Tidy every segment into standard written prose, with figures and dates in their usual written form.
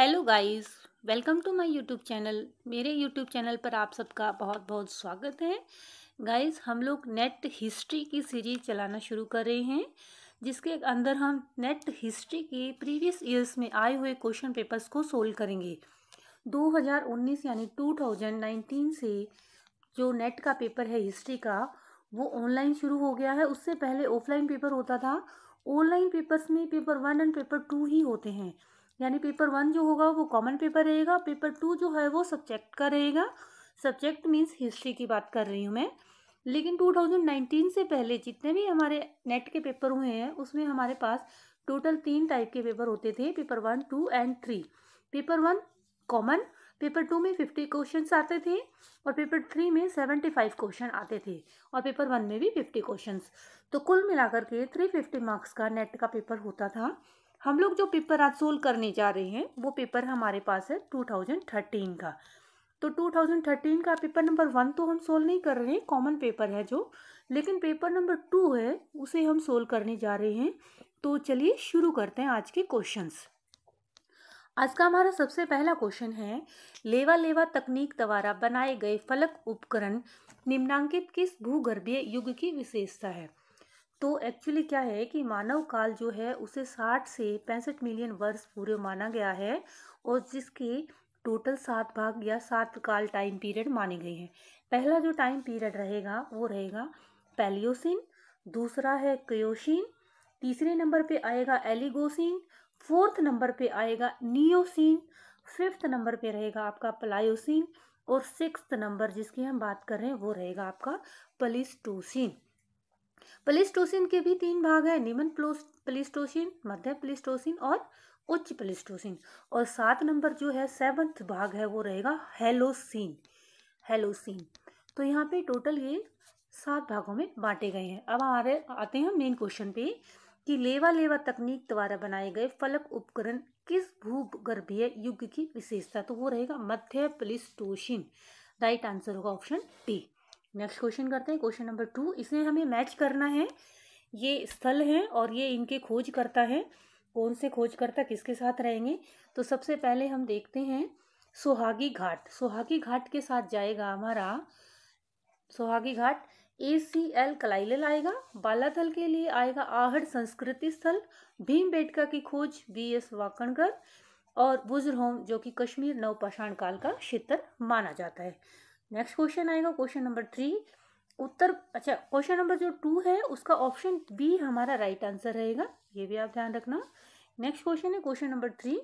Hello guys, welcome to my YouTube channel. मेरे YouTube channel पर आप सबका बहुत बहुत स्वागत है। गाइस, हम लोग नेट हिस्ट्री की सीरीज चलाना शुरू कर रहे हैं, जिसके अंदर हम नेट हिस्ट्री के प्रीवियस ईयर्स में आए हुए क्वेश्चन पेपर्स को सोल्व करेंगे। 2019 यानी 2019 से जो नेट का पेपर है हिस्ट्री का, वो ऑनलाइन शुरू हो गया है। उससे पहले ऑफलाइन पेपर होता था। ऑनलाइन पेपर्स में पेपर 1 एंड पेपर 2 ही होते हैं। यानी पेपर 1 जो होगा वो कॉमन पेपर रहेगा, पेपर 2 जो है वो सब्जेक्ट का रहेगा। सब्जेक्ट मीन्स हिस्ट्री की बात कर रही हूँ मैं। लेकिन 2019 से पहले जितने भी हमारे नेट के पेपर हुए हैं उसमें हमारे पास टोटल 3 टाइप के पेपर होते थे, paper 1, 2 and 3। Paper 1 common, paper 2 में 50 क्वेश्चन आते थे और पेपर 3 में 75 क्वेश्चन आते थे और पेपर 1 में भी 50 क्वेश्चन। तो कुल मिलाकर के 350 मार्क्स का नेट का पेपर होता था। हम लोग जो पेपर आज सोल्व करने जा रहे हैं वो पेपर हमारे पास है 2013 का। तो 2013 का पेपर नंबर 1 तो हम सोल्व नहीं कर रहे हैं, कॉमन पेपर है जो, लेकिन पेपर नंबर 2 है उसे हम सोल्व करने जा रहे हैं। तो चलिए शुरू करते हैं आज के क्वेश्चंस। आज का हमारा सबसे पहला क्वेश्चन है, लेवा लेवा तकनीक द्वारा बनाए गए फलक उपकरण निम्नांकित किस भूगर्भीय युग की विशेषता है। तो एक्चुअली क्या है कि मानव काल जो है उसे 60 से 65 मिलियन वर्ष पूर्व माना गया है और जिसके टोटल 7 भाग या 7 काल टाइम पीरियड माने गए हैं। पहला जो टाइम पीरियड रहेगा वो रहेगा पैलियोसिन, दूसरा है क्रियोसिन, तीसरे नंबर पे आएगा एलिगोसिन, फोर्थ नंबर पे आएगा नियोसिन, फिफ्थ नंबर पे रहेगा आपका प्लायोसिन और सिक्स्थ नंबर जिसकी हम बात कर रहे हैं वो रहेगा आपका प्लीस्टोसिन। प्लीस्टोसिन के भी 3 भाग है, निम्न प्लीस्टोसिन, मध्य प्लीस्टोसिन और उच्च प्लीस्टोसिन। और 7 नंबर जो है 7th भाग है वो रहेगा हेलोसिन। हेलोसिन तो यहाँ पे टोटल ये 7 भागों में बांटे गए हैं। अब हमारे आते हैं मेन क्वेश्चन पे कि लेवा लेवा तकनीक द्वारा बनाए गए फलक उपकरण किस भूगर्भीय युग की विशेषता। तो वो रहेगा मध्य प्लीस्टोसिन। राइट आंसर होगा ऑप्शन डी। नेक्स्ट क्वेश्चन करते हैं, क्वेश्चन नंबर 2। इसे हमें मैच करना है। ये स्थल है और ये इनके खोज करता है। कौन से खोज करता, किसके साथ रहेंगे। तो सबसे पहले हम देखते हैं सोहागी घाट। सोहागी घाट के साथ जाएगा हमारा सोहागी घाट। ACL कलाइलल आएगा। बालाथल के लिए आएगा आहड़ संस्कृति स्थल। भीमबेटका की खोज BS वाकणकर और बुजरहोम जो कि कश्मीर नवपाषाण काल का क्षेत्र माना जाता है। नेक्स्ट क्वेश्चन आएगा क्वेश्चन नंबर 3। क्वेश्चन नंबर जो 2 है उसका ऑप्शन बी हमारा राइट आंसर रहेगा, ये भी आप ध्यान रखना। नेक्स्ट क्वेश्चन है क्वेश्चन नंबर 3।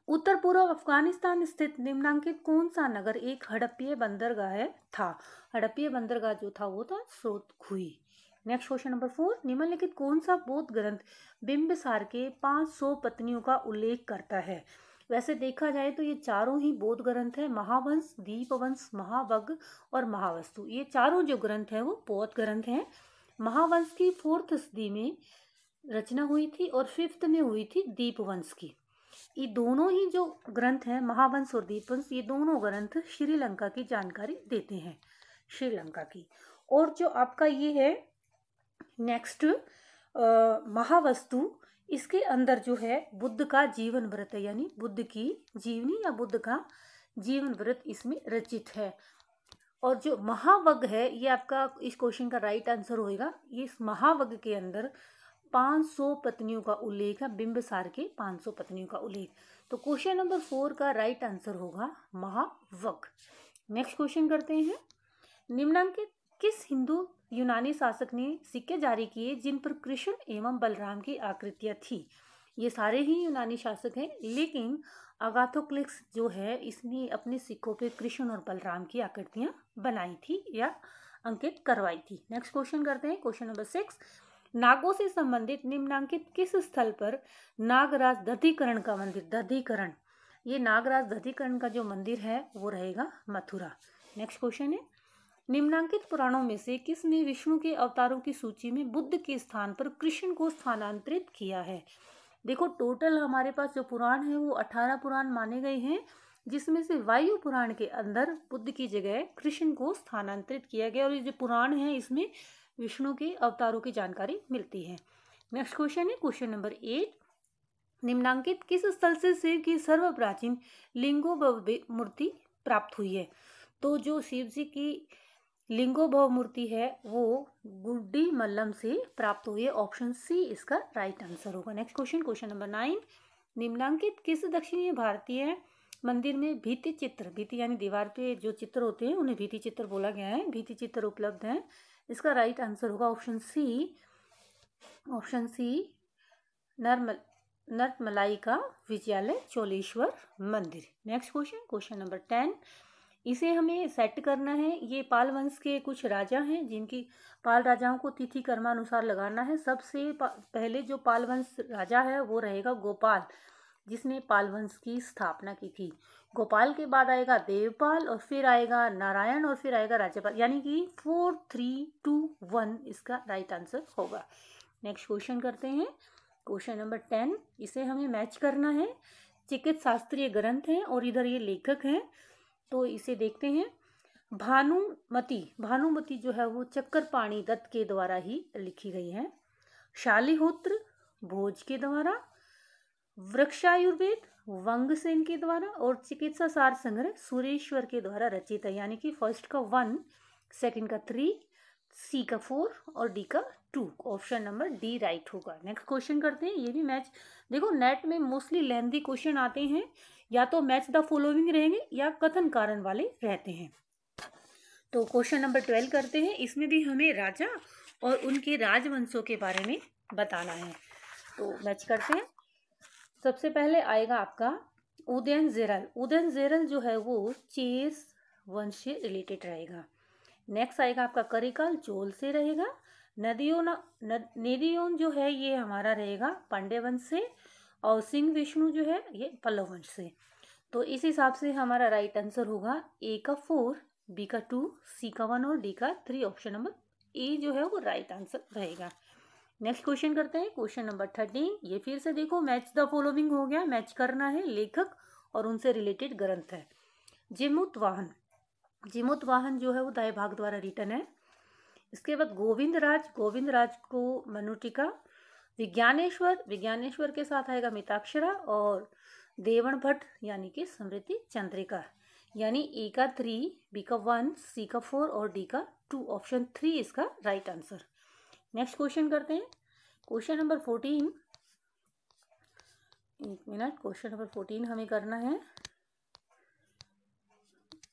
उत्तर पूर्व अफगानिस्तान स्थित निम्नांकित कौन सा नगर एक हड़प्पीय बंदरगाह था। हड़प्पीय बंदरगाह जो था वो था स्रोतखुई। Next question number 4। निम्नलिखित कौन सा बौद्ध ग्रंथ बिंबिसार के 500 पत्नियों का उल्लेख करता है। वैसे देखा जाए तो ये चारों ही बौद्ध ग्रंथ है, महावंश, दीपवंश, महावग्ग और महावस्तु। ये चारों जो ग्रंथ है वो बौद्ध ग्रंथ हैं। महावंश की 4th सदी में रचना हुई थी और 5th में हुई थी दीपवंश की। ये दोनों ही जो ग्रंथ हैं महावंश और दीपवंश, ये दोनों ग्रंथ श्रीलंका की जानकारी देते हैं, श्रीलंका की। और जो आपका ये है नेक्स्ट महावस्तु, इसके अंदर जो है बुद्ध का जीवन व्रत है, यानी बुद्ध की जीवनी या बुद्ध का जीवन व्रत इसमें रचित है। और जो महावग्ग है ये आपका इस क्वेश्चन का राइट आंसर होएगा। ये इस महावग्ग के अंदर 500 पत्नियों का उल्लेख है, बिंबिसार के 500 पत्नियों का उल्लेख। तो क्वेश्चन नंबर 4 का राइट आंसर होगा महावग्ग। नेक्स्ट क्वेश्चन करते हैं, निम्नांकित किस हिंदू यूनानी शासक ने सिक्के जारी किए जिन पर कृष्ण एवं बलराम की आकृतियां थी। ये सारे ही यूनानी शासक हैं, लेकिन अगाथोक्लिस जो है इसने अपने सिक्कों पे कृष्ण और बलराम की आकृतियां बनाई थी या अंकित करवाई थी। नेक्स्ट क्वेश्चन करते हैं क्वेश्चन नंबर 6। नागों से संबंधित निम्नांकित किस स्थल पर नागराज दधिकरण का मंदिर, दधिकरण, ये नागराज दधिकरण का जो मंदिर है वो रहेगा मथुरा। नेक्स्ट क्वेश्चन है, निम्नांकित पुराणों में से किसने विष्णु के अवतारों की सूची में बुद्ध के स्थान पर कृष्ण को स्थानांतरित किया है। देखो टोटल हमारे पास जो पुराण है वो 18 पुराण माने गए हैं, जिसमें से वायु पुराण के अंदर बुद्ध की जगह कृष्ण को स्थानांतरित किया गया और ये जो पुराण है इसमें विष्णु के अवतारों की जानकारी मिलती है। नेक्स्ट क्वेश्चन है क्वेश्चन नंबर 8। निम्नांकित किस स्थल से शिव की सर्वप्राचीन लिंगोद्भव मूर्ति प्राप्त हुई है? तो जो शिव जी की लिंगोद्भव मूर्ति है वो गुड्डी मल्लम से प्राप्त हुई है। ऑप्शन सी इसका राइट आंसर होगा। नेक्स्ट क्वेश्चन, क्वेश्चन नंबर 9, निम्नांकित किस दक्षिणी भारतीय मंदिर में भित्ति चित्र, भित्ति यानी दीवार पे जो चित्र होते हैं उन्हें भित्ति चित्र बोला गया है, भित्ति चित्र उपलब्ध है? इसका राइट आंसर होगा ऑप्शन सी, ऑप्शन सी नर्मलाइका विजयालय चोलेश्वर मंदिर। नेक्स्ट क्वेश्चन, क्वेश्चन नंबर 10, इसे हमें सेट करना है। ये पाल वंश के कुछ राजा हैं जिनकी पाल राजाओं को तिथि कर्मानुसार लगाना है। सबसे पहले जो पाल वंश राजा है वो रहेगा गोपाल, जिसने पाल वंश की स्थापना की थी। गोपाल के बाद आएगा देवपाल और फिर आएगा नारायण और फिर आएगा राज्यपाल, यानी कि 4 3 2 1 इसका राइट आंसर होगा। नेक्स्ट क्वेश्चन करते हैं, क्वेश्चन नंबर 10, इसे हमें मैच करना है। चिकित्सा शास्त्रीय ग्रंथ है और इधर ये लेखक हैं, तो इसे देखते हैं। भानुमति, भानुमति जो है वो चक्करपाणी दत्त के द्वारा ही लिखी गई है। शालिहोत्र भोज के द्वारा, वृक्षायुर्वेद वंगसेन के द्वारा और चिकित्सा सार संग्रह सुरेश्वर के द्वारा रचित है। यानी कि फर्स्ट का 1, सेकंड का 3, सी का 4 और डी का 2। ऑप्शन नंबर डी राइट होगा। नेक्स्ट क्वेश्चन करते हैं। ये भी मैच, देखो नेट में मोस्टली लेंथी क्वेश्चन आते हैं, या तो मैच द फॉलोइंग रहेंगे या कथन कारण वाले रहते हैं। तो क्वेश्चन नंबर 12 करते हैं। इसमें भी हमें राजा और उनके राजवंशों के बारे में बताना है, तो मैच करते हैं। सबसे पहले आएगा आपका उदयनजेरल। उदयनजेरल जो है वो चेस वंश से रिलेटेड रहेगा। नेक्स्ट आएगा आपका करिकाल चोल से रहेगा। नेदियोन जो है ये हमारा रहेगा पांड्य वंश से, और सिंह विष्णु जो है ये पल्लव वंश से। तो इस हिसाब से हमारा राइट आंसर होगा ए का 4, बी का 2, सी का 1 और डी का 3। ऑप्शन नंबर ए जो है वो राइट आंसर रहेगा। नेक्स्ट क्वेश्चन करते हैं, क्वेश्चन नंबर 13। ये फिर से देखो मैच द फॉलोइंग हो गया, मैच करना है लेखक और उनसे रिलेटेड ग्रंथ है। जिमुतवाहन, जिमुतवाहन जो है वो दाएं भाग द्वारा रिटन है। इसके बाद गोविंदराज, गोविंदराज को मनुटिका। विज्ञानेश्वर, विज्ञानेश्वर के साथ आएगा मिताक्षरा और देवण भट्ट यानी कि स्मृति चंद्रिका। यानी ए का 3, बी का 1, सी का 4 और डी का 2। ऑप्शन 3 इसका राइट आंसर। नेक्स्ट क्वेश्चन करते हैं, क्वेश्चन नंबर 14। एक मिनट, क्वेश्चन नंबर 14 हमें करना है।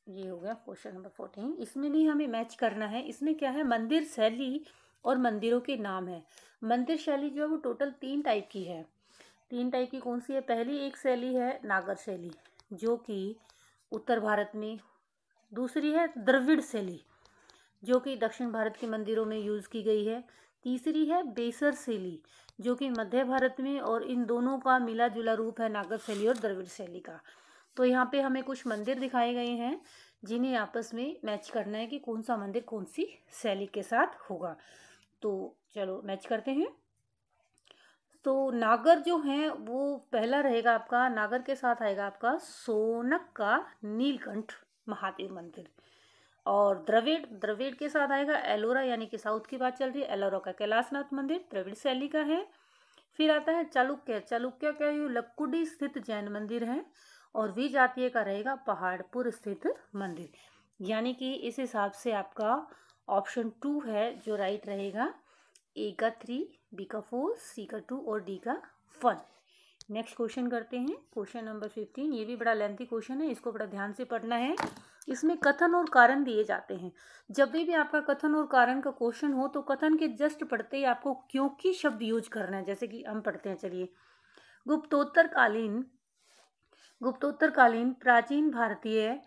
ये हो गया क्वेश्चन नंबर 14। इसमें भी हमें मैच करना है। इसमें क्या है, मंदिर शैली और मंदिरों के नाम है। मंदिर शैली जो है वो टोटल 3 टाइप की है। 3 टाइप की कौन सी है? पहली एक शैली है नागर शैली जो कि उत्तर भारत में, दूसरी है द्रविड़ शैली जो कि दक्षिण भारत के मंदिरों में यूज़ की गई है, तीसरी है बेसर शैली जो कि मध्य भारत में, और इन दोनों का मिला जुला रूप है नागर शैली और द्रविड़ शैली का। तो यहाँ पे हमें कुछ मंदिर दिखाए गए हैं जिन्हें आपस में मैच करना है कि कौन सा मंदिर कौन सी शैली के साथ होगा। तो चलो मैच करते हैं। तो नागर जो है वो पहला रहेगा आपका, नागर के साथ आएगा आपका सोनक का नीलकंठ महादेव मंदिर, और द्रविड़, द्रविड़ के साथ आएगा एलोरा, यानी कि साउथ की बात चल रही है, एलोरा का कैलाशनाथ मंदिर द्रविड़ शैली का है। फिर आता है चालुक्य, चालुक्य का ये लक्कुडी स्थित जैन मंदिर है, और विजातीय का रहेगा पहाड़पुर स्थित मंदिर। यानी कि इस हिसाब से आपका ऑप्शन 2 है जो राइट रहेगा। ए का 3, बी का 4, सी का 2 और डी का 1। नेक्स्ट क्वेश्चन करते हैं, क्वेश्चन नंबर 15। ये भी बड़ा लेंथी क्वेश्चन है, इसको बड़ा ध्यान से पढ़ना है। इसमें कथन और कारण दिए जाते हैं। जब भी आपका कथन और कारण का क्वेश्चन हो तो कथन के जस्ट पढ़ते ही आपको क्योंकि शब्द यूज करना है। जैसे कि हम पढ़ते हैं, चलिए। गुप्तोत्तरकालीन प्राचीन भारतीय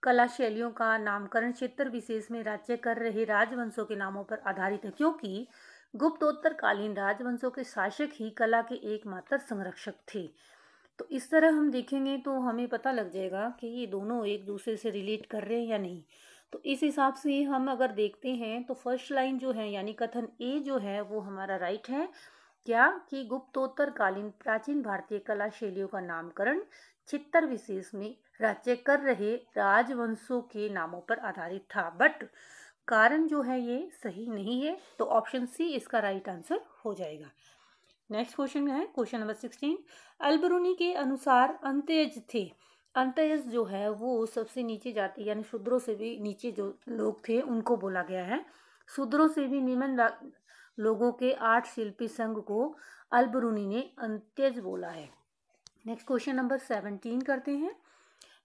कला शैलियों का नामकरण क्षेत्र विशेष में राज्य कर रहे राजवंशों के नामों पर आधारित है, क्योंकि गुप्तोत्तरकालीन राजवंशों के शासक ही कला के एकमात्र संरक्षक थे। तो इस तरह हम देखेंगे तो हमें पता लग जाएगा कि ये दोनों एक दूसरे से रिलेट कर रहे हैं या नहीं। तो इस हिसाब से हम अगर देखते हैं तो फर्स्ट लाइन जो है यानी कथन ए जो है वो हमारा राइट है। क्या कि गुप्तोत्तरकालीन प्राचीन भारतीय कला शैलियों का नामकरण क्षेत्र विशेष में राज्य कर रहे राजवंशों के नामों पर आधारित था, बट कारण जो है ये सही नहीं है। तो ऑप्शन सी इसका राइट आंसर हो जाएगा। नेक्स्ट क्वेश्चन है क्वेश्चन नंबर 16। अलबरूनी के अनुसार अंत्यज थे। अंत्यज जो है वो सबसे नीचे जाति यानी शूद्रों से भी नीचे जो लोग थे उनको बोला गया है। शूद्रों से भी निम्न लोगों के 8 शिल्पी संघ को अलबरूनी ने अंत्यज बोला है। नेक्स्ट क्वेश्चन नंबर 17 करते हैं।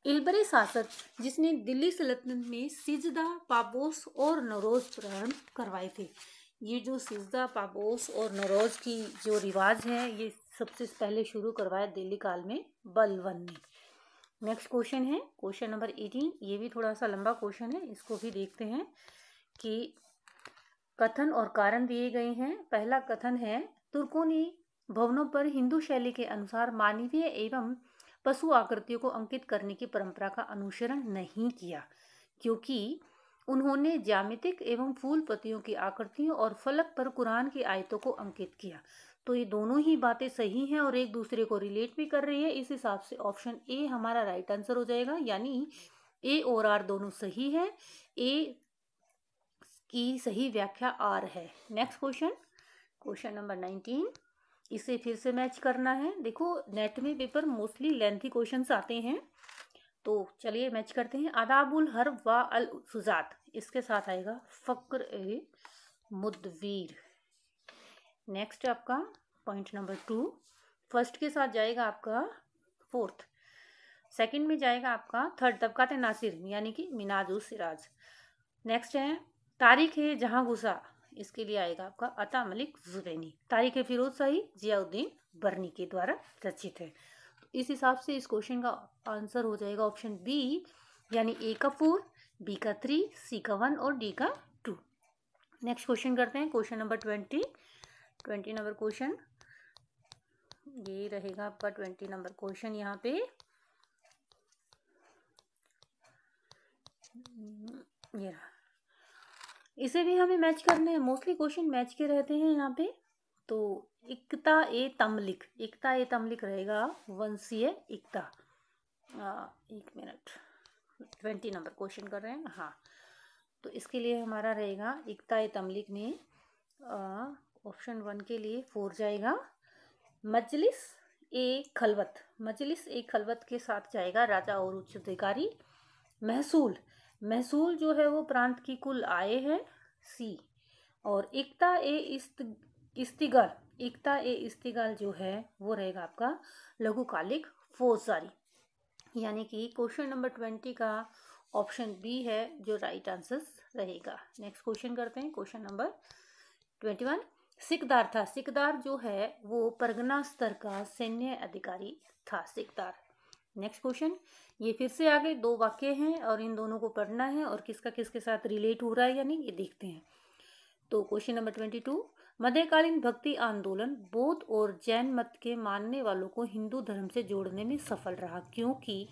इलबरी शासक जिसने दिल्ली सल्तनत में सिजदा, पापोस और नौरोज प्रारंभ करवाए थे। ये जो सिजदा, पापोस और नौरोज की जो रिवाज है ये सबसे पहले शुरू करवाया दिल्ली काल में बलबन ने। नेक्स्ट क्वेश्चन है क्वेश्चन नंबर 18। ये भी थोड़ा सा लंबा क्वेश्चन है, इसको भी देखते हैं कि कथन और कारण दिए गए हैं। पहला कथन है, तुर्कों ने भवनों पर हिंदू शैली के अनुसार मानवीय एवं पशु आकृतियों को अंकित करने की परंपरा का अनुसरण नहीं किया, क्योंकि उन्होंने ज्यामितिक एवं फूल पत्तियों की आकृतियों और फलक पर कुरान की आयतों को अंकित किया। तो ये दोनों ही बातें सही हैं और एक दूसरे को रिलेट भी कर रही है। इस हिसाब से ऑप्शन ए हमारा राइट आंसर हो जाएगा, यानी ए और आर दोनों सही है। ए की सही व्याख्या आर है। Next question question number 19। इसे फिर से मैच करना है। देखो नेट में पेपर मोस्टली लेंथी क्वेश्चंस आते हैं, तो चलिए मैच करते हैं। आदाबुल हर्ब व अल सुजात, इसके साथ आएगा फक्र ए मुदवीर। नेक्स्ट आपका पॉइंट नंबर 2, फर्स्ट के साथ जाएगा आपका फोर्थ, सेकंड में जाएगा आपका थर्ड तबकात नासिर यानी कि मिनाजुल सिराज। नेक्स्ट है तारीख है जहां गुसा, इसके लिए आएगा आपका अता मलिक जुबैनी। तारीख फिरोज शाही जियाउद्दीन बर्नी के द्वारा रचित है। तो इस हिसाब से इस क्वेश्चन का आंसर हो जाएगा ऑप्शन बी, यानी ए का 4, बी का 3, सी का 1 और डी का 2। नेक्स्ट क्वेश्चन करते हैं क्वेश्चन नंबर 20 नंबर क्वेश्चन ये रहेगा आपका 20 नंबर क्वेश्चन। यहाँ पे ये रहा, इसे भी हमें मैच करने हैं। मोस्टली क्वेश्चन मैच के रहते हैं यहाँ पे। तो इक्ता ए तमलिक रहेगा वंशीय इक्ता। एक मिनट, 20 नंबर क्वेश्चन कर रहे हैं। हाँ, तो इसके लिए हमारा रहेगा इक्ता ए तमलिक में ऑप्शन 1 के लिए 4 जाएगा। मजलिस ए खलवत के साथ जाएगा राजा और उच्च अधिकारी। महसूल जो है वो प्रांत की कुल आय है, सी। और इक्ता ए इस्तिगाल जो है वो रहेगा आपका लघुकालिक फौजदारी, यानी कि क्वेश्चन नंबर 20 का ऑप्शन बी है जो राइट आंसर रहेगा। नेक्स्ट क्वेश्चन करते हैं क्वेश्चन नंबर 21। सिकदार जो है वो परगना स्तर का सैन्य अधिकारी था, सिकदार। नेक्स्ट क्वेश्चन, ये फिर से आगे 2 वाक्य हैं और इन दोनों को पढ़ना है और किसका किसके साथ रिलेट हो रहा है यानी ये देखते हैं। तो क्वेश्चन नंबर 22, मध्यकालीन भक्ति आंदोलन बौद्ध और जैन मत के मानने वालों को हिंदू धर्म से जोड़ने में सफल रहा, क्योंकि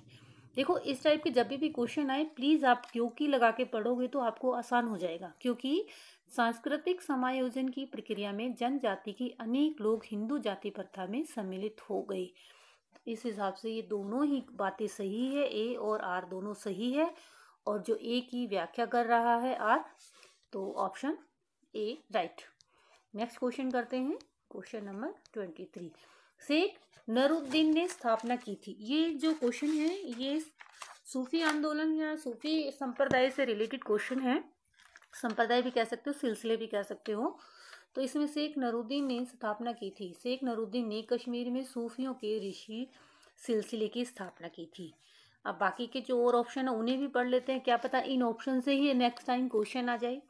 देखो इस टाइप के जब भी क्वेश्चन आए प्लीज़ आप क्योंकि लगा के पढ़ोगे तो आपको आसान हो जाएगा, क्योंकि सांस्कृतिक समायोजन की प्रक्रिया में जनजाति की अनेक लोग हिंदू जाति प्रथा में सम्मिलित हो गए। इस हिसाब से ये दोनों ही बातें सही है, ए और आर दोनों सही है, और जो ए की व्याख्या कर रहा है आर, तो option A right. Next question करते हैं क्वेश्चन नंबर 23। शेख नरुद्दीन ने स्थापना की थी। ये जो क्वेश्चन है ये सूफी आंदोलन या सूफी संप्रदाय से रिलेटेड क्वेश्चन है। संप्रदाय भी कह सकते हो, सिलसिले भी कह सकते हो। तो इसमें शेख नरुद्दीन ने स्थापना की थी। शेख नरुद्दीन ने कश्मीर में सूफियों के ऋषि सिलसिले की स्थापना की थी। अब बाकी के जो और ऑप्शन है उन्हें भी पढ़ लेते हैं, क्या पता इन ऑप्शन से ही नेक्स्ट टाइम क्वेश्चन आ जाए।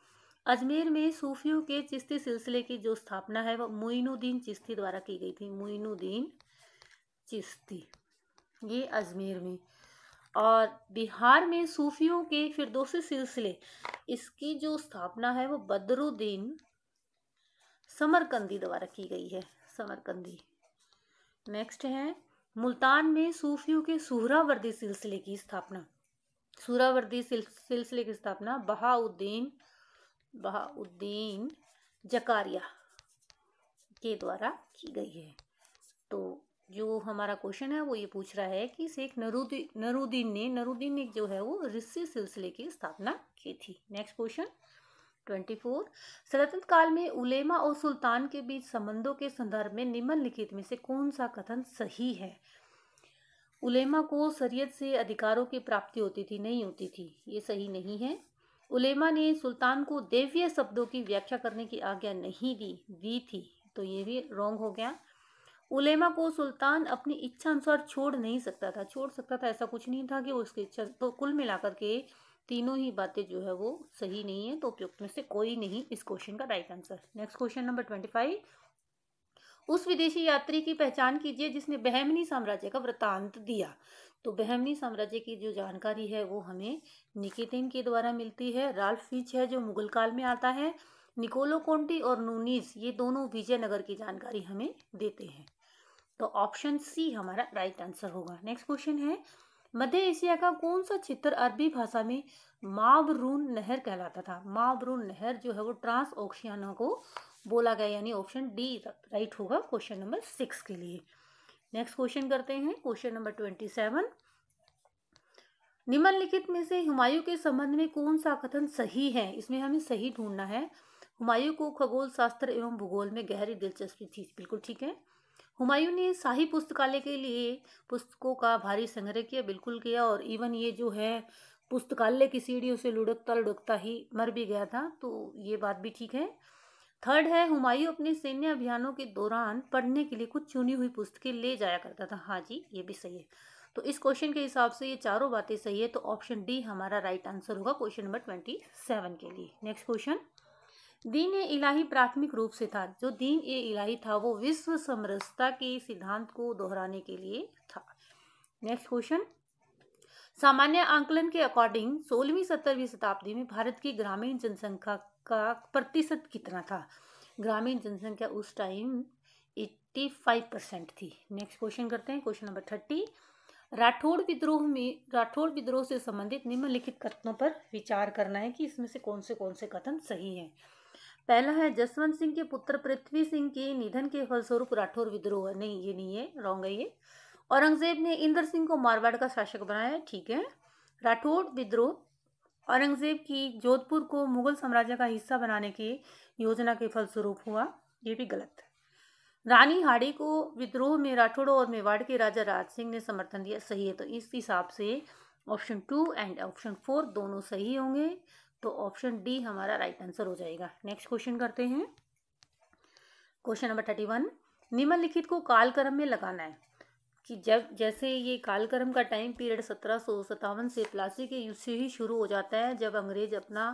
अजमेर में सूफियों के चिश्ती सिलसिले की जो स्थापना है वह मोइनुद्दीन चिश्ती द्वारा की गई थी। मोइनुद्दीन चिश्ती, ये अजमेर में। और बिहार में सूफियों के फिरदौसी सिलसिले, इसकी जो स्थापना है वो बदरुद्दीन समरकंदी द्वारा की गई है, समरकंदी। नेक्स्ट है मुल्तान में सूफियों के सुहरावर्दी सिलसिले की स्थापना। सुहरावर्दी सिलसिले की स्थापना बहाउद्दीन जकारिया के द्वारा की गई है। तो जो हमारा क्वेश्चन है वो ये पूछ रहा है कि शेख नरुद्दीन ने जो है वो ऋषि सिलसिले की स्थापना की थी। नेक्स्ट क्वेश्चन 24 सल्तनत काल में उलेमा और सुल्तान के बीच संबंधों के संदर्भ में निम्नलिखित में से कौन सा कथन सही है? उलेमा को शरीयत से अधिकारों की प्राप्ति होती थी, नहीं होती थी, ये सही नहीं है। उलेमा ने सुल्तान को दैवीय शब्दों की व्याख्या करने की आज्ञा नहीं दी थी, तो ये भी रॉन्ग हो गया। उलेमा को सुल्तान अपनी इच्छा अनुसार छोड़ सकता था, ऐसा कुछ नहीं था कि वो उसकी इच्छा। तो कुल मिलाकर के तीनों ही बातें जो है वो सही नहीं है, तो उपयुक्त में से कोई नहीं इस क्वेश्चन का right answer. Next question number 25, उस विदेशी यात्री की पहचान कीजिए जिसने बहमनी साम्राज्य का वृतांत दिया। तो बहमनी साम्राज्य की जो जानकारी है वो हमें निकेटिन के द्वारा मिलती है। राल्फ फिच है जो मुगल काल में आता है। निकोलो कोंटी और नूनीज ये दोनों विजयनगर की जानकारी हमें देते हैं। तो ऑप्शन सी हमारा राइट आंसर होगा। नेक्स्ट क्वेश्चन है, मध्य एशिया का कौन सा क्षेत्र अरबी भाषा में मावरून नहर कहलाता था? मावरून नहर जो है वो ट्रांस ओशियाना को बोला गया, यानी ऑप्शन डी राइट होगा क्वेश्चन नंबर 6 के लिए। नेक्स्ट क्वेश्चन करते हैं, क्वेश्चन नंबर 27, निम्नलिखित में से हुमायूं के संबंध में कौन सा कथन सही है? इसमें हमें सही ढूंढना है। हुमायूं को खगोल शास्त्र एवं भूगोल में गहरी दिलचस्पी थी, बिल्कुल ठीक है। हुमायूं ने शाही पुस्तकालय के लिए पुस्तकों का भारी संग्रह किया, बिल्कुल किया। और इवन ये जो है पुस्तकालय की सीढ़ियों से लुढ़कता ही मर भी गया था, तो ये बात भी ठीक है। थर्ड है, हुमायूं अपने सैन्य अभियानों के दौरान पढ़ने के लिए कुछ चुनी हुई पुस्तकें ले जाया करता था। हाँ जी, ये भी सही है। तो इस क्वेश्चन के हिसाब से ये चारों बातें सही है, तो ऑप्शन डी हमारा राइट आंसर होगा क्वेश्चन नंबर 27 के लिए। नेक्स्ट क्वेश्चन, दीन ए इलाही प्राथमिक रूप से था। जो दीन ए इलाही था वो विश्व समरसता के सिद्धांत को दोहराने के लिए था। नेक्स्ट क्वेश्चन, सामान्य आंकलन के अकॉर्डिंग 16वीं 17वीं शताब्दी में भारत की ग्रामीण जनसंख्या का प्रतिशत कितना था? ग्रामीण जनसंख्या उस टाइम 85% थी। नेक्स्ट क्वेश्चन करते हैं, क्वेश्चन नंबर 30, राठौड़ विद्रोह से संबंधित निम्नलिखित कथनों पर विचार करना है कि इसमें से कौन से कथन सही हैं। पहला है, जसवंत सिंह के पुत्र पृथ्वी सिंह के निधन के फलस्वरूप राठौर विद्रोह। नहीं, ये नहीं है, रॉन्ग है ये। औरंगजेब ने इंद्र सिंह को मारवाड़ का शासक बनाया, ठीक है। राठौड़ विद्रोह औरंगजेब की जोधपुर को मुगल साम्राज्य का हिस्सा बनाने की योजना के फलस्वरूप हुआ, ये भी गलत। रानी हाड़ी को विद्रोह में राठौड़ों और मेवाड़ के राजा राज सिंह ने समर्थन दिया, सही है। तो इस हिसाब से ऑप्शन 2 एंड ऑप्शन 4 दोनों सही होंगे, तो ऑप्शन डी हमारा राइट आंसर हो जाएगा। नेक्स्ट क्वेश्चन करते हैं, क्वेश्चन नंबर 31, निम्नलिखित को कालक्रम में लगाना है कि जब जैसे ये कालक्रम का टाइम पीरियड 1757 से प्लासी के युद्ध से ही शुरू हो जाता है, जब अंग्रेज अपना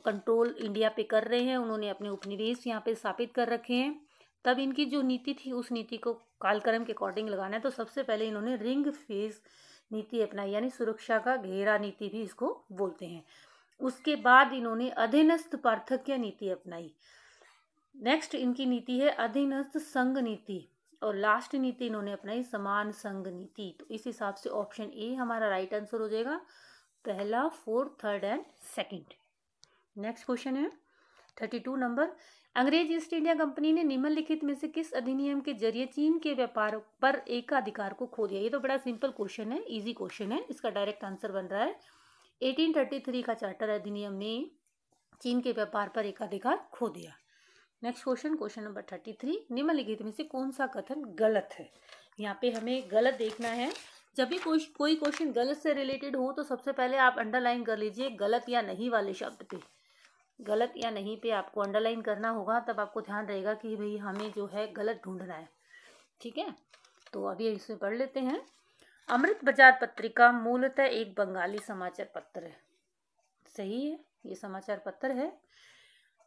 कंट्रोल इंडिया पे कर रहे हैं, उन्होंने अपने उपनिवेश यहाँ पे स्थापित कर रखे हैं, तब इनकी जो नीति थी उस नीति को कालक्रम के अकॉर्डिंग लगाना है। तो सबसे पहले इन्होंने रिंग फेज नीति अपनाई, यानी सुरक्षा का घेरा नीति भी इसको बोलते हैं। उसके बाद इन्होंने अधीनस्थ पार्थक्य नीति अपनाई। नेक्स्ट इनकी नीति है अधीनस्थ संघ नीति, और लास्ट नीति इन्होंने अपनाई समान संघ नीति। तो इस हिसाब से ऑप्शन ए हमारा राइट आंसर हो जाएगा, पहला, 4th, 3rd and 2nd। Next question है 32 नंबर, अंग्रेज ईस्ट इंडिया कंपनी ने निम्नलिखित में से किस अधिनियम के जरिए चीन के व्यापार पर एकाधिकार को खो दिया? ये तो बड़ा सिंपल क्वेश्चन है, इजी क्वेश्चन है, इसका डायरेक्ट आंसर बन रहा है 1833 का चार्टर अधिनियम ने चीन के व्यापार पर एकाधिकार खो दिया। नेक्स्ट क्वेश्चन, क्वेश्चन नंबर 33, निम्नलिखित में से कौन सा कथन गलत है? यहाँ पे हमें गलत देखना है। जब भी कोई क्वेश्चन गलत से रिलेटेड हो तो सबसे पहले आप अंडरलाइन कर लीजिए गलत या नहीं वाले शब्द पे। गलत या नहीं पे आपको अंडरलाइन करना होगा, तब आपको ध्यान रहेगा कि भाई हमें जो है गलत ढूंढना है, ठीक है। तो अभी इसे पढ़ लेते हैं। अमृत बाजार पत्रिका मूलतः एक बंगाली समाचार पत्र है, सही है, ये समाचार पत्र है।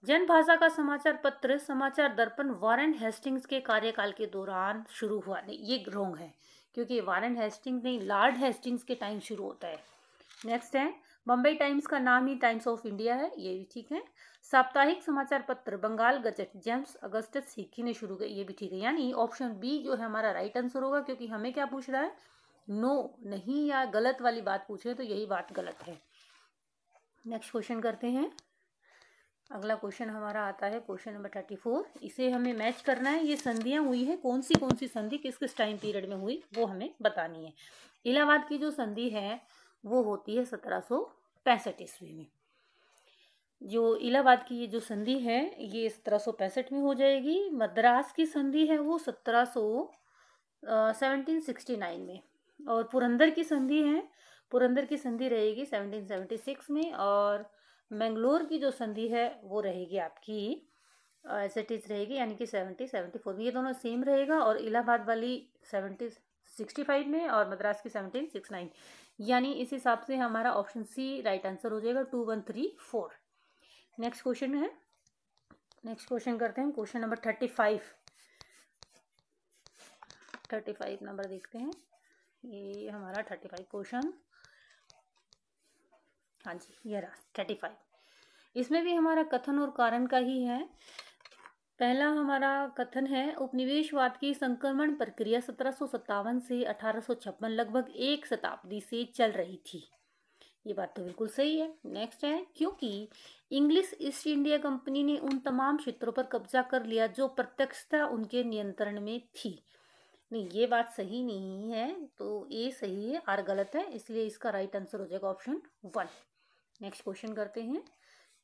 जनभाषा का समाचार पत्र समाचार दर्पण वारेन हेस्टिंग्स के कार्यकाल के दौरान शुरू हुआ। नहीं, ये रॉन्ग है, क्योंकि वारेन हेस्टिंग्स नहीं, लॉर्ड हेस्टिंग्स के टाइम शुरू होता है। नेक्स्ट है, बम्बई टाइम्स का नाम ही टाइम्स ऑफ इंडिया है, ये भी ठीक है। साप्ताहिक समाचार पत्र Bengal gazette James Augustus Hicky ने शुरू किया, ये भी ठीक है। यानी ऑप्शन बी जो है हमारा राइट आंसर होगा, क्योंकि हमें क्या पूछ रहा है, नो, नहीं या गलत वाली बात पूछ रहे हैं, तो यही बात गलत है। नेक्स्ट क्वेश्चन करते हैं। अगला क्वेश्चन हमारा आता है क्वेश्चन नंबर 34। इसे हमें मैच करना है, ये संधियां हुई है, कौन सी संधि किस किस टाइम पीरियड में हुई वो हमें बतानी है। इलाहाबाद की जो संधि है वो होती है 1765 ईस्वी में। जो इलाहाबाद की ये जो संधि है ये 1765 में हो जाएगी। मद्रास की संधि है वो 1769 में। और पुरंदर की संधि है, पुरंदर की संधि रहेगी 1776 में। और मैंगलोर की जो संधि है वो रहेगी आपकी एज इट इज रहेगी, यानी कि 1774 में। ये दोनों सेम रहेगा। और इलाहाबाद वाली 1765 में और मद्रास की 1769, यानी इस हिसाब से हमारा ऑप्शन सी राइट आंसर हो जाएगा 2 1 3 4। नेक्स्ट क्वेश्चन है, नेक्स्ट क्वेश्चन करते हैं क्वेश्चन नंबर 35 नंबर देखते हैं। ये हमारा 35 क्वेश्चन, हाँ जी ये रहा 35। इसमें भी हमारा कथन और कारण का ही है। पहला हमारा कथन है, उपनिवेशवाद की संक्रमण प्रक्रिया 1757 से 1856 लगभग एक शताब्दी से चल रही थी। ये बात तो बिल्कुल सही है। नेक्स्ट है, क्योंकि इंग्लिश ईस्ट इंडिया कंपनी ने उन तमाम क्षेत्रों पर कब्जा कर लिया जो प्रत्यक्षतः उनके नियंत्रण में थी। नहीं, ये बात सही नहीं है, तो ए सही है, आर गलत है, इसलिए इसका राइट आंसर हो जाएगा ऑप्शन 1। नेक्स्ट क्वेश्चन करते हैं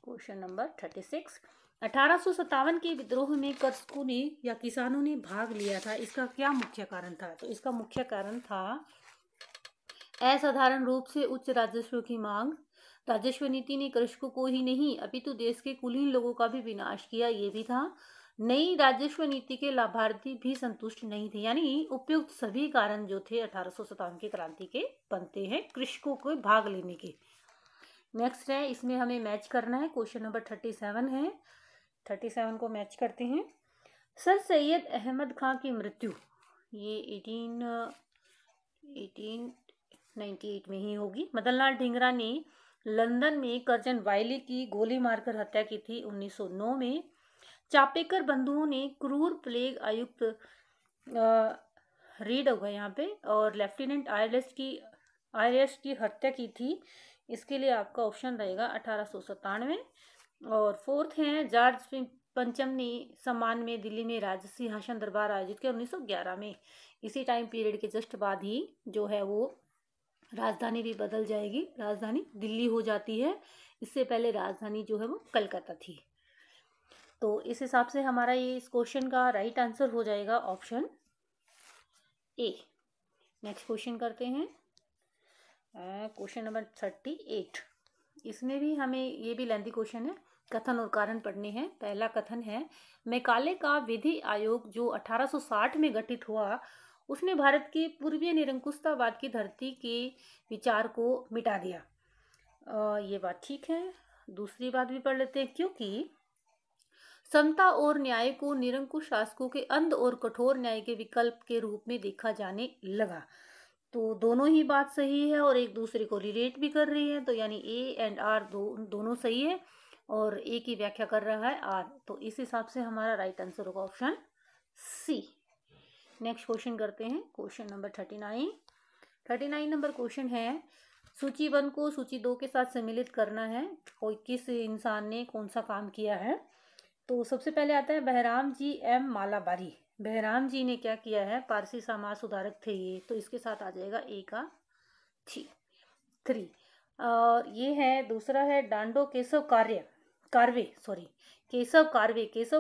क्वेश्चन नंबर 36। 1857 के विद्रोह में कृषकों ने या किसानों ने भाग लिया था, इसका क्या मुख्य कारण था? तो इसका मुख्य कारण था असाधारण रूप से उच्च राजस्व की मांग। राजस्व नीति ने कृषकों को ही नहीं अपितु देश के कुलीन लोगों का भी विनाश किया, ये भी था। नई राजस्व नीति के लाभार्थी भी संतुष्ट नहीं थे, यानी उपयुक्त सभी कारण जो थे 1857 की क्रांति के बनते हैं कृषकों को भाग लेने के। नेक्स्ट है, इसमें हमें मैच करना है, क्वेश्चन नंबर 37 है। 37 को मैच करते हैं। सर सैयद अहमद खां की मृत्यु ये 1898 में ही होगी। मदनलाल ढींगरा ने लंदन में कर्जन वायली की गोली मारकर हत्या की थी 1909 में। चापेकर बंधुओं ने क्रूर प्लेग आयुक्त रीड होगा यहाँ पे और लेफ्टिनेंट आयरस की हत्या की थी। इसके लिए आपका ऑप्शन रहेगा 1897। और फोर्थ है, जॉर्ज पंचम ने सम्मान में दिल्ली में राज सिंहासन दरबार आयोजित किया 1911 में। इसी टाइम पीरियड के जस्ट बाद ही जो है वो राजधानी भी बदल जाएगी, राजधानी दिल्ली हो जाती है। इससे पहले राजधानी जो है वो कलकत्ता थी। तो इस हिसाब से हमारा ये इस क्वेश्चन का राइट आंसर हो जाएगा ऑप्शन ए। नेक्स्ट क्वेश्चन करते हैं क्वेश्चन नंबर 38। इसमें भी हमें ये भी लेंथी क्वेश्चन है, कथन और कारण पढ़ने हैं। पहला कथन है, मैकाले का विधि आयोग जो 1860 में गठित हुआ उसने भारत के पूर्वीय निरंकुशतावाद की धरती के विचार को मिटा दिया। ये बात ठीक है। दूसरी बात भी पढ़ लेते हैं, क्योंकि समता और न्याय को निरंकुश शासकों के अंध और कठोर न्याय के विकल्प के रूप में देखा जाने लगा। तो दोनों ही बात सही है और एक दूसरे को रिलेट भी कर रही है, तो यानी ए एंड आर दोनों सही है और ए की व्याख्या कर रहा है आर। तो इस हिसाब से हमारा राइट आंसर होगा ऑप्शन सी। नेक्स्ट क्वेश्चन करते हैं क्वेश्चन नंबर 39 नंबर क्वेश्चन है, सूची 1 को सूची 2 के साथ सम्मिलित करना है। कोई किस इंसान ने कौन सा काम किया है? तो सबसे पहले आता है बहराम जी एम मालाबारी। बहराम जी ने क्या किया है? पारसी समाज सुधारक थे ये, तो इसके साथ आ जाएगा ए का 3। और ये है, दूसरा है डांडो केशव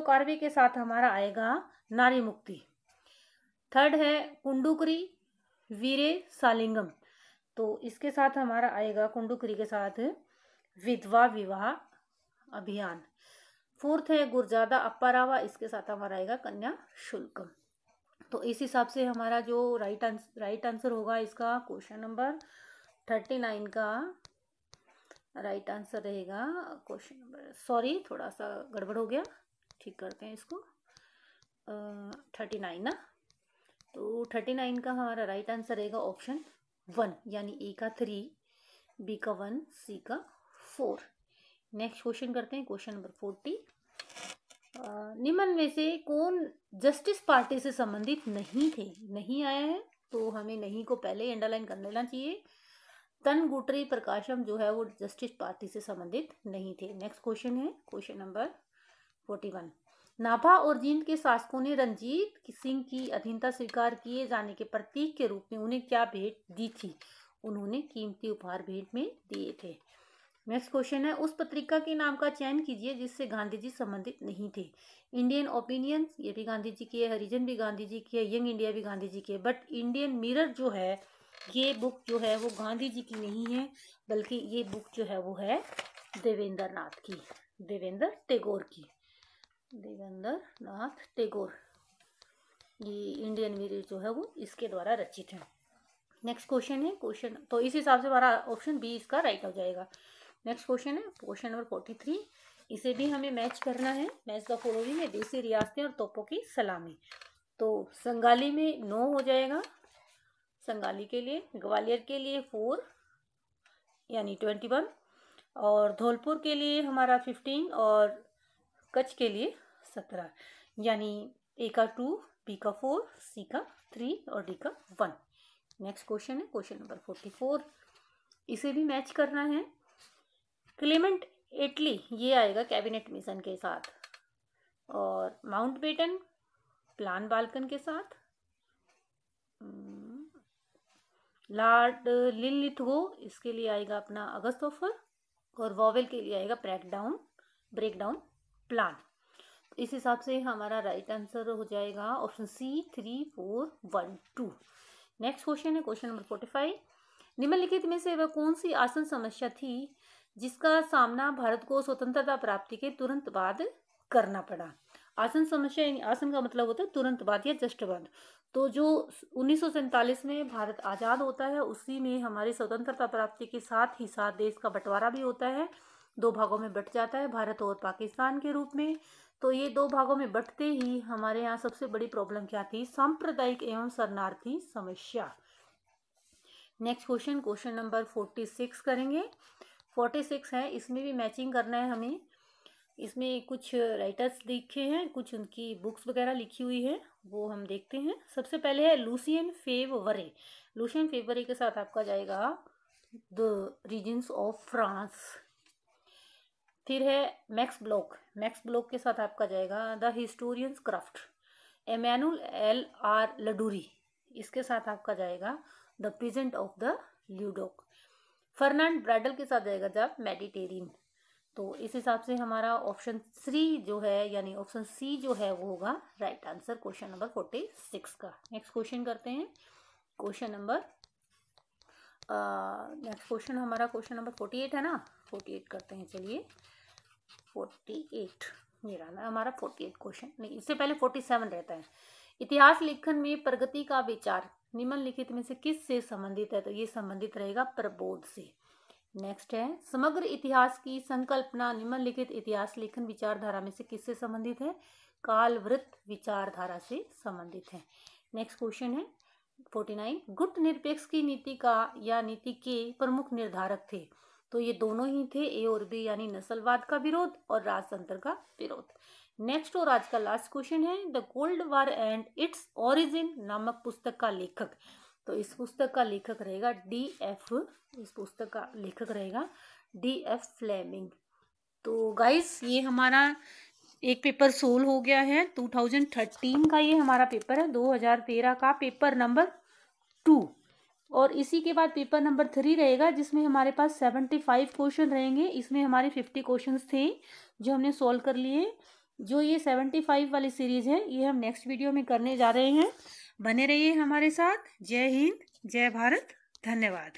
कारवे के साथ हमारा आएगा नारी मुक्ति। थर्ड है कुंडुकरी वीरे सालिंगम, तो इसके साथ हमारा आएगा कुंडुकरी के साथ विधवा विवाह अभियान। फोर्थ है गुरजादा अप्पारावा, इसके साथ हमारा आएगा कन्या शुल्कम। तो इस हिसाब से हमारा जो राइट आंसर होगा इसका क्वेश्चन नंबर 39 का राइट आंसर रहेगा क्वेश्चन नंबर, सॉरी थोड़ा सा गड़बड़ हो गया, ठीक करते हैं इसको। 39 ना, तो 39 का हमारा राइट आंसर रहेगा ऑप्शन 1, यानी ए का 3, बी का 1, सी का 4। नेक्स्ट क्वेश्चन करते हैं क्वेश्चन नंबर 40। निम्न में से कौन जस्टिस पार्टी से संबंधित नहीं थे? नहीं आया है तो हमें नहीं को पहले ही अंडरलाइन कर लेना चाहिए। तनगुटरी प्रकाशम जो है वो जस्टिस पार्टी से संबंधित नहीं थे। नेक्स्ट क्वेश्चन है क्वेश्चन नंबर 41। नाभा और जींद के शासकों ने रंजीत सिंह की अधीनता स्वीकार किए जाने के प्रतीक के रूप में उन्हें क्या भेंट दी थी? उन्होंने कीमती उपहार भेंट में दिए थे। नेक्स्ट क्वेश्चन है, उस पत्रिका के नाम का चयन कीजिए जिससे गांधी जी संबंधित नहीं थे। इंडियन ओपिनियन ये भी गांधी जी की है, हरिजन भी गांधी जी की है, यंग इंडिया भी गांधी जी की है, बट इंडियन मिरर जो है ये बुक जो है वो गांधी जी की नहीं है, बल्कि ये बुक जो है वो है देवेंद्र नाथ की, देवेंद्र टैगोर की, देवेंद्र नाथ टैगोर। ये इंडियन मिरर जो है वो इसके द्वारा रचित है। नेक्स्ट क्वेश्चन है, क्वेश्चन तो इस हिसाब से हमारा ऑप्शन बी इसका राइट हो जाएगा। नेक्स्ट क्वेश्चन है क्वेश्चन नंबर 43, इसे भी हमें मैच करना है। मैच द फॉलोइंग है, देसी रियासतें और तोपों की सलामी। तो संगाली में 9 हो जाएगा, संगाली के लिए, ग्वालियर के लिए 4 यानी 21, और धौलपुर के लिए हमारा 15 और कच्छ के लिए 17, यानी ए का 2, बी का 4, सी का 3 और डी का 1। नेक्स्ट क्वेश्चन है क्वेश्चन नंबर 44, इसे भी मैच करना है। क्लेमेंट एटली ये आएगा कैबिनेट मिशन के साथ, और माउंटबेटन प्लान बाल्कन के साथ, लॉर्ड लिनलिथगो इसके लिए आएगा अपना अगस्त ऑफर, और वॉवेल के लिए आएगा ब्रेकडाउन प्लान। इस हिसाब से हमारा राइट आंसर हो जाएगा ऑप्शन सी 3 4 1 2। नेक्स्ट क्वेश्चन है क्वेश्चन नंबर 45, निम्नलिखित में से वह कौन सी आसन समस्या थी जिसका सामना भारत को स्वतंत्रता प्राप्ति के तुरंत बाद करना पड़ा। आसन समस्या, आसन का मतलब होता है तुरंत बाद या जस्ट बाद। तो जो 1947 में भारत आज़ाद होता है उसी में हमारी स्वतंत्रता प्राप्ति के साथ ही साथ देश का बंटवारा भी होता है, 2 भागों में बंट जाता है, भारत और पाकिस्तान के रूप में। तो ये 2 भागों में बंटते ही हमारे यहाँ सबसे बड़ी प्रॉब्लम क्या थी, सांप्रदायिक एवं शरणार्थी समस्या। नेक्स्ट क्वेश्चन नंबर 46 करेंगे। 46 है, इसमें भी मैचिंग करना है हमें। इसमें कुछ राइटर्स लिखे हैं, कुछ उनकी बुक्स वगैरह लिखी हुई है, वो हम देखते हैं। सबसे पहले है लुसियन फेवरे। लुसियन फेवरे के साथ आपका जाएगा द रीजन्स ऑफ फ्रांस। फिर है मैक्स ब्लॉक के साथ आपका जाएगा the historians craft. Emmanuel L R Ladurie, इसके साथ आपका जाएगा the peasant of the Languedoc. Fernand Braudel के साथ जाएगा द मेडिटेरियन। तो इस हिसाब से हमारा ऑप्शन 3 जो है यानी ऑप्शन सी जो है वो होगा राइट आंसर क्वेश्चन नंबर 46 का। नेक्स्ट क्वेश्चन करते हैं क्वेश्चन नंबर नेक्स्ट क्वेश्चन हमारा क्वेश्चन नंबर 48 है ना, 48 करते हैं। चलिए 48 ये रहा हमारा 48 क्वेश्चन, नहीं इससे पहले 47 रहता है। इतिहास लेखन में प्रगति का विचार निम्नलिखित में से किस से संबंधित है, तो ये संबंधित रहेगा प्रबोध से। नेक्स्ट है समग्र इतिहास की संकल्पना निम्नलिखित इतिहास लेखन विचारधारा में से किससे संबंधित है, कालवृत्त विचारधारा से संबंधित है। नेक्स्ट क्वेश्चन है 49, गुट निरपेक्ष की नीति का या नीति के प्रमुख निर्धारक थे, तो ये दोनों ही थे, ए और बी, यानी नस्लवाद का विरोध और राजतंत्र का विरोध। नेक्स्ट और आज का लास्ट क्वेश्चन है the cold war and its origin नामक पुस्तक का लेखक, तो इस पुस्तक का लेखक रहेगा D.F. इस पुस्तक का लेखक रहेगा D.F. फ्लेमिंग। तो गाइस ये हमारा एक पेपर सोल्व हो गया है। 2013 का ये हमारा पेपर है, 2013 का पेपर नंबर 2, और इसी के बाद पेपर नंबर 3 रहेगा जिसमें हमारे पास 75 क्वेश्चन रहेंगे। इसमें हमारे 50 क्वेश्चंस थे जो हमने सॉल्व कर लिए। जो ये 75 वाली सीरीज है ये हम नेक्स्ट वीडियो में करने जा रहे हैं। बने रहिए हमारे साथ। जय हिंद, जय भारत, धन्यवाद।